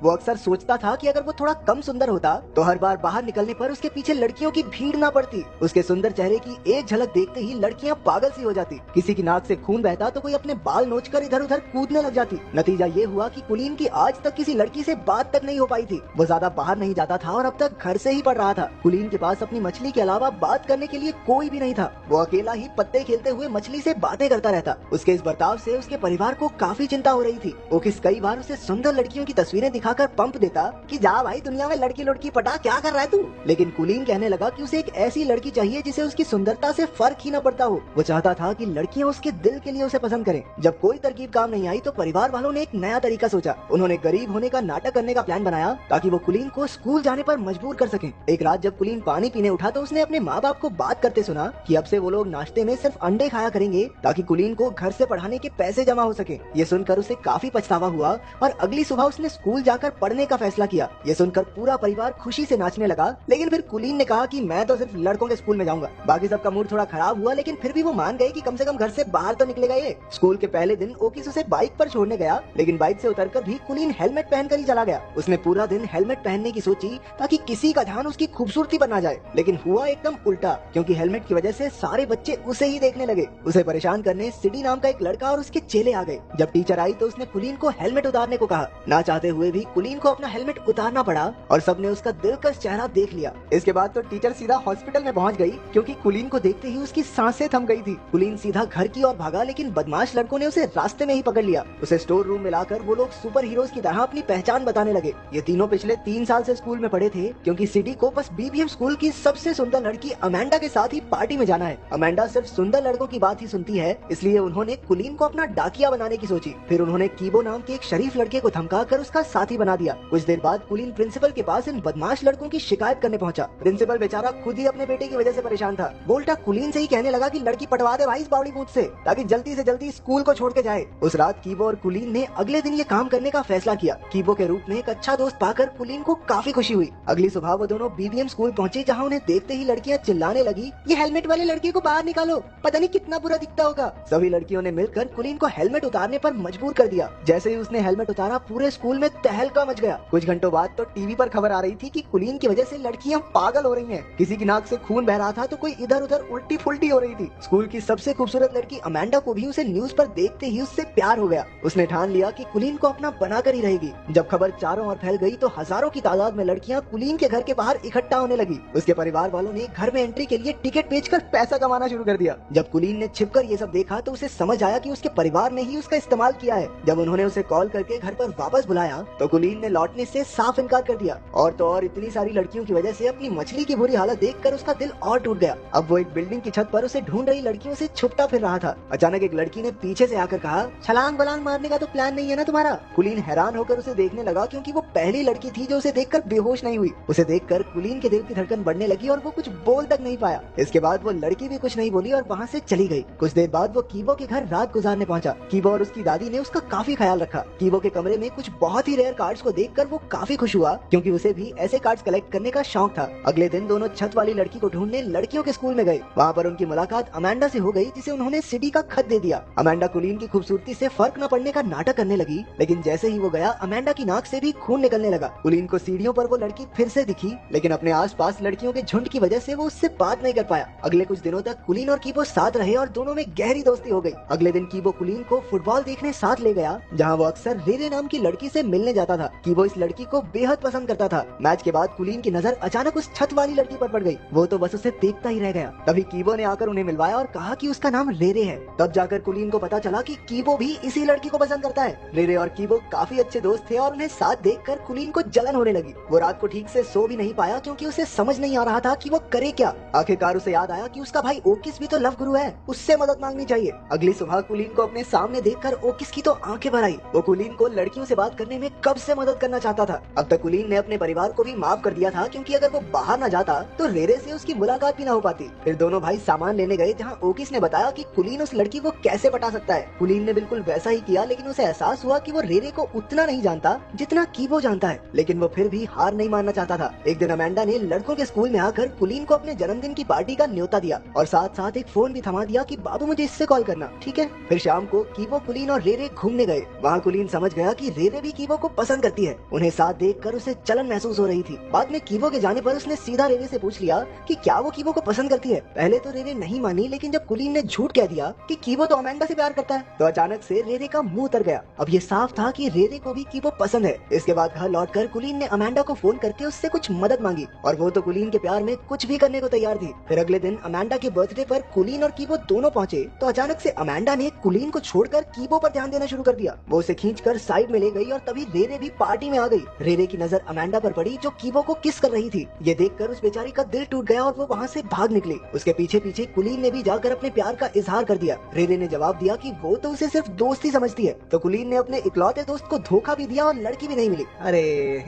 वो अक्सर सोचता था कि अगर वो थोड़ा कम सुंदर होता तो हर बार बाहर निकलने पर उसके पीछे लड़कियों की भीड़ ना पड़ती। उसके सुंदर चेहरे की एक झलक देखते ही लड़कियां पागल सी हो जाती। किसी की नाक से खून बहता तो कोई अपने बाल नोचकर इधर उधर कूदने लग जाती। नतीजा ये हुआ कि कुलीन की आज तक किसी लड़की से बात तक नहीं हो पाई थी। वो ज्यादा बाहर नहीं जाता था और अब तक घर से ही पढ़ रहा था। कुलीन के पास अपनी मछली के अलावा बात करने के लिए कोई भी नहीं था। वो अकेला ही पत्ते खेलते हुए मछली से बातें करता रहता। उसके इस बर्ताव से उसके परिवार को काफी चिंता हो रही थी। ओकिस कई बार उसे सुंदर लड़कियों की तस्वीरें दिखाकर पंप देता कि जा भाई दुनिया में लड़की लड़की पटा, क्या कर रहा है तू। लेकिन कुलीन कहने लगा कि उसे एक ऐसी लड़की चाहिए जिसे उसकी सुंदरता से फर्क ही न पड़ता हो। वो चाहता था कि लड़कियां उसके दिल के लिए उसे पसंद करें। जब कोई तरकीब काम नहीं आई तो परिवार वालों ने एक नया तरीका सोचा। उन्होंने गरीब होने का नाटक करने का प्लान बनाया ताकि वो कुलीन को स्कूल जाने पर मजबूर कर सकें। एक रात जब कुलीन पानी पीने उठा तो उसने अपने माँ बाप को बात करते सुना कि अब से वो लोग नाश्ते में सिर्फ अंडे खाया करेंगे ताकि कुलीन को घर से पढ़ाने के पैसे जमा हो सके। ये सुनकर उसे काफी पछतावा हुआ और अगली सुबह उसने स्कूल जाकर पढ़ने का फैसला किया। ये सुनकर पूरा परिवार खुशी से नाचने लगा। लेकिन फिर कुलीन ने कहा कि मैं तो सिर्फ लड़कों के स्कूल में जाऊंगा। बाकी सबका मूड थोड़ा खराब हुआ लेकिन फिर भी वो मान गए कि कम से कम घर से बाहर तो निकलेगा ये। स्कूल के पहले दिन ओकिस उसे बाइक पर छोड़ने गया लेकिन बाइक से उतरकर भी कुलीन हेलमेट पहनकर ही चला गया। उसने पूरा दिन हेलमेट पहनने की सोची ताकि किसी का ध्यान उसकी खूबसूरती पर ना जाए। लेकिन हुआ एकदम उल्टा, क्योंकि हेलमेट की वजह से सारे बच्चे उसे ही देखने लगे। उसे परेशान करने सिडी नाम का एक लड़का और उसके चेले आ गए। जब टीचर आई तो उसने कुलीन को हेलमेट उतारने को कहा। ना चाहते हुए भी कुलीन को अपना हेलमेट उतारना पड़ा और सबने उसका दिलकश चेहरा देख लिया। इसके बाद तो टीचर सीधा हॉस्पिटल में पहुंच गई, क्योंकि कुलीन को देखते ही उसकी सांसें थम गई थी। कुलीन सीधा घर की ओर भागा लेकिन बदमाश लड़कों ने उसे रास्ते में ही पकड़ लिया। उसे स्टोर रूम में लाकर वो लोग सुपर हीरोज की तरह अपनी पहचान बताने लगे। ये तीनों पिछले 3 साल से स्कूल में पढ़े थे, क्योंकि सिडी को बस बीबीएम स्कूल की सबसे सुंदर लड़की अमेंडा के साथ ही पार्टी में जाना है। अमेंडा सिर्फ सुंदर लड़कों की बात ही सुनती है, इसलिए उन्होंने कुलीन को अपना डाकिया बनाने की सोची। फिर उन्होंने कीबो नाम के एक शरीफ लड़के को धमका कर उसका साथी बना दिया। कुछ देर बाद कुलीन प्रिंसिपल के पास इन बदमाश लड़कों की शिकायत करने पहुंचा। प्रिंसिपल बेचारा खुद ही अपने बेटे की वजह से परेशान था। वो उल्टा कुलीन से ही कहने लगा कि लड़की पटवा दे भाई इस बावड़ी पूंछ से, ताकि जल्दी से जल्दी स्कूल को छोड़ के जाए। उस रात कीबो और कुलीन ने अगले दिन ये काम करने का फैसला किया। कीबो के रूप में एक अच्छा दोस्त पाकर कुलीन को काफी खुशी हुई। अगली सुबह वो दोनों बीबीएम स्कूल पहुंचे, जहां उन्हें देखते ही लड़कियां चिल्लाने लगी, ये हेलमेट वाले लड़के को बाहर निकालो, पता नहीं कितना बुरा दिखता होगा। सभी लड़कियों ने मिलकर कुलीन को हेलमेट उतारने पर मजबूर कर दिया। जैसे ही उसने हेलमेट उतारा पूरे स्कूल में तहलका मच गया। कुछ घंटों बाद तो टीवी पर खबर आ रही थी कि कुलीन की वजह से लड़कियां पागल हो रही हैं। किसी की नाक से खून बह रहा था तो कोई इधर उधर उल्टी फुल्टी हो रही थी। स्कूल की सबसे खूबसूरत लड़की अमेंडा को भी उसे न्यूज पर देखते ही उससे प्यार हो गया। उसने ठान लिया कि कुलीन को अपना बनाकर ही रहेगी। जब खबर चारों ओर फैल गई तो हजारों की तादाद में लड़कियां कुलीन के घर के बाहर इकट्ठा होने लगी। उसके परिवार वालों ने घर में एंट्री के लिए टिकट बेचकर पैसा कमाना शुरू कर दिया। जब कुलीन ने छिपकर ये सब देखा तो उसे समझ आया कि उसके परिवार ने ही उसका इस्तेमाल किया है। जब उन्होंने उसे कॉल करके घर पर वापस बुलाया तो कुलीन ने लौटने से साफ इनकार कर दिया। और तो और इतनी सारी लड़कियों की वजह से अपनी मछली की बुरी हालत देखकर उसका दिल और टूट गया। अब वो एक बिल्डिंग की छत पर उसे ढूंढ रही लड़कियों से छुपता फिर रहा था। अचानक एक लड़की ने पीछे से आकर कहा, छलांग बलांग मारने का तो प्लान नहीं है ना तुम्हारा। कुलीन हैरान होकर उसे देखने लगा, क्योंकि वो पहली लड़की थी जो उसे देखकर बेहोश नहीं हुई। उसे देखकर कुलीन के दिल की धड़कन बढ़ने लगी और वो कुछ बोल तक नहीं पाया। इसके बाद वो लड़की भी कुछ नहीं बोली और वहाँ से चली गई। कुछ देर बाद वो कीबो के घर रात गुजारने पहुंचा। कीबो और उसकी दादी ने उसका काफी ख्याल रखा। कीबो के कमरे में कुछ बहुत ही रेयर कार्ड्स को देखकर वो काफी खुश हुआ, क्योंकि उसे भी ऐसे कार्ड्स कलेक्ट करने का शौक था। अगले दिन दोनों छत वाली लड़की को ढूंढने लड़कियों के स्कूल में गए। वहाँ पर उनकी मुलाकात अमेंडा से हो गई, जिसे उन्होंने सिडी का खत दे दिया। अमेंडा कुलीन की खूबसूरती से फर्क न पड़ने का नाटक करने लगी, लेकिन जैसे ही वो गया अमेंडा की नाक से भी खून निकलने लगा। कुलीन को सीढ़ियों पर वो लड़की फिर से दिखी, लेकिन अपने आसपास लड़कियों के झुंड की वजह से वो उससे बात नहीं कर पाया। अगले कुछ दिनों तक कुलीन और कीबो साथ रहे और दोनों में गहरी दोस्ती हो गई। अगले दिन कीबो कुलीन को फुटबॉल देखने साथ ले गया, जहाँ वो अक्सर रेरे नाम की लड़की से मिलने जाता था। कीबो इस लड़की को बेहद पसंद करता था। मैच के बाद कुलीन की नजर अचानक उस छत वाली लड़की पर पड़ गई। वो तो बस उसे देखता ही रह गया। तभी कीबो ने आकर उन्हें मिलवाया और कहा कि उसका नाम रेरे है। तब जाकर कुलीन को पता चला कि कीबो भी इसी लड़की को पसंद करता है। रेरे और कीबो काफी अच्छे दोस्त थे और उन्हें साथ देखकर कुलीन को जलन होने लगी। वो रात को ठीक से सो भी नहीं पाया, क्योंकि उसे समझ नहीं आ रहा था कि वो करे क्या। आखिरकार उसे याद आया कि उसका भाई ओकिस भी तो लव गुरु है, उससे मदद मांगनी चाहिए। अगली सुबह कुलीन को अपने सामने देखकर ओकिस की तो आंखें भर आई। वो कुलीन को लड़कियों से बात करने में कब से मदद करना चाहता था। अब तक कुलीन ने अपने परिवार को भी माफ कर दिया था, क्योंकि अगर वो बाहर न जाता तो रेरे से उसकी मुलाकात भी न हो पाती। फिर दोनों भाई सामान लेने गए, जहाँ ओकिस ने बताया कि कुलीन उस लड़की को कैसे पटा सकता है। कुलीन ने बिल्कुल वैसा ही किया, लेकिन उसे एहसास हुआ कि वो रेरे को उतना नहीं जानता जितना कीबो जानता है। लेकिन वो फिर भी हार नहीं मानना चाहता था। एक दिन अमेंडा ने लड़कों के स्कूल में आकर कुलीन को अपने जन्मदिन की पार्टी का न्योता दिया और साथ साथ एक फोन भी थमा दिया कि बाबू मुझे इससे कॉल करना, ठीक है। फिर शाम को कीबो, कुलीन और रेरे घूमने गए। वहाँ कुलीन समझ गया कि रेरे भी कीबो को पसंद पसंद करती है। उन्हें साथ देखकर उसे जलन महसूस हो रही थी। बाद में कीबो के जाने पर उसने सीधा रेरे से पूछ लिया कि क्या वो कीबो को पसंद करती है। पहले तो रेरे नहीं मानी, लेकिन जब कुलीन ने झूठ कह दिया कि कीबो तो अमांडा से प्यार करता है, तो अचानक से रेरे का मुंह उतर गया। अब ये साफ था कि रेरे को भी कीबो पसंद है। इसके बाद घर लौटकर कुलीन ने अमांडा को फोन करके उससे कुछ मदद मांगी और वो तो कुलीन के प्यार में कुछ भी करने को तैयार थी। फिर अगले दिन अमांडा के बर्थडे पर कुलीन और कीबो दोनों पहुंचे तो अचानक से अमांडा ने कुलीन को छोड़कर कीबो पर ध्यान देना शुरू कर दिया। वो उसे खींचकर साइड में ले गई और तभी रेरे भी पार्टी में आ गई। रेरे की नजर अमांडा पर पड़ी जो कीबो को किस कर रही थी। ये देखकर उस बेचारी का दिल टूट गया और वो वहाँ से भाग निकली। उसके पीछे पीछे कुलीन ने भी जाकर अपने प्यार का इजहार कर दिया। रेरे ने जवाब दिया कि वो तो उसे सिर्फ दोस्त ही समझती है, तो कुलीन ने अपने इकलौते दोस्त को धोखा भी दिया और लड़की भी नहीं मिली। अरे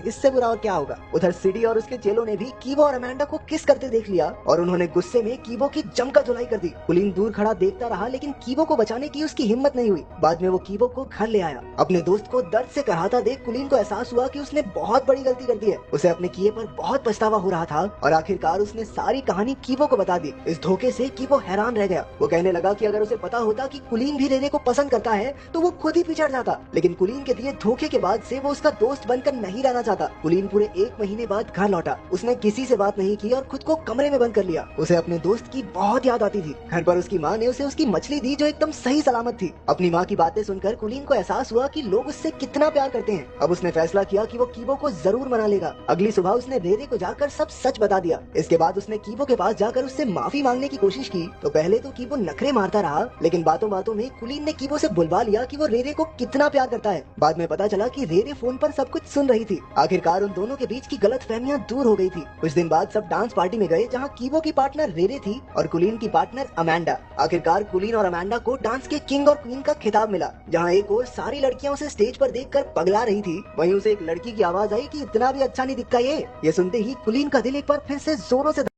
इससे बुरा और क्या होगा। उधर सिडी और उसके चेलों ने भी कीबो और अमांडा को किस करते देख लिया और उन्होंने गुस्से में कीबो की जमकर धुलाई कर दी। कुलीन दूर खड़ा देखता रहा, लेकिन कीबो को बचाने की उसकी हिम्मत नहीं हुई। बाद में वो कीबो को घर ले आया। अपने दोस्त को दर्द से कराहता देख कुलीन को एहसास हुआ कि उसने बहुत बड़ी गलती कर दी है। उसे अपने किए पर बहुत पछतावा हो रहा था और आखिरकार उसने सारी कहानी कीबो को बता दी। इस धोखे से कीबो हैरान रह गया। वो कहने लगा कि अगर उसे पता होता कि कुलीन भी रेरे को पसंद करता है तो वो खुद ही पिछड़ जाता, लेकिन कुलीन के दिए धोखे के बाद से वो उसका दोस्त बनकर नहीं रहना चाहता। कुलीन पूरे 1 महीने बाद घर लौटा। उसने किसी से बात नहीं की और खुद को कमरे में बंद कर लिया। उसे अपने दोस्त की बहुत याद आती थी। घर पर उसकी माँ ने उसे उसकी मछली दी जो एकदम सही सलामत थी। अपनी माँ की बातें सुनकर कुलीन को एहसास हुआ कि लोग उससे कितना प्यार करते हैं। अब उसने फैसला किया कि वो कीबो को जरूर मना लेगा। अगली सुबह उसने रेरे को जाकर सब सच बता दिया। इसके बाद उसने कीबो के पास जाकर उससे माफी मांगने की कोशिश की तो पहले तो कीबो नखरे मारता रहा, लेकिन बातों बातों में कुलीन ने कीबो से बुलवा लिया कि वो रेरे को कितना प्यार करता है। बाद में पता चला कि रेरे फोन पर सब कुछ सुन रही थी। आखिरकार उन दोनों के बीच की गलतफहमियां दूर हो गई थी। कुछ दिन बाद सब डांस पार्टी में गए जहां कीबो की पार्टनर रेरे थी और कुलीन की पार्टनर अमांडा। आखिरकार कुलीन और अमांडा को डांस के किंग और क्वीन का खिताब मिला। जहां एक और सारी लड़कियां उसे स्टेज पर देखकर पगला रही थी, वहीं उसे एक लड़की की आवाज आई कि इतना भी अच्छा नहीं दिखता ये। सुनते ही कुलीन का दिल एक बार फिर से जोरों से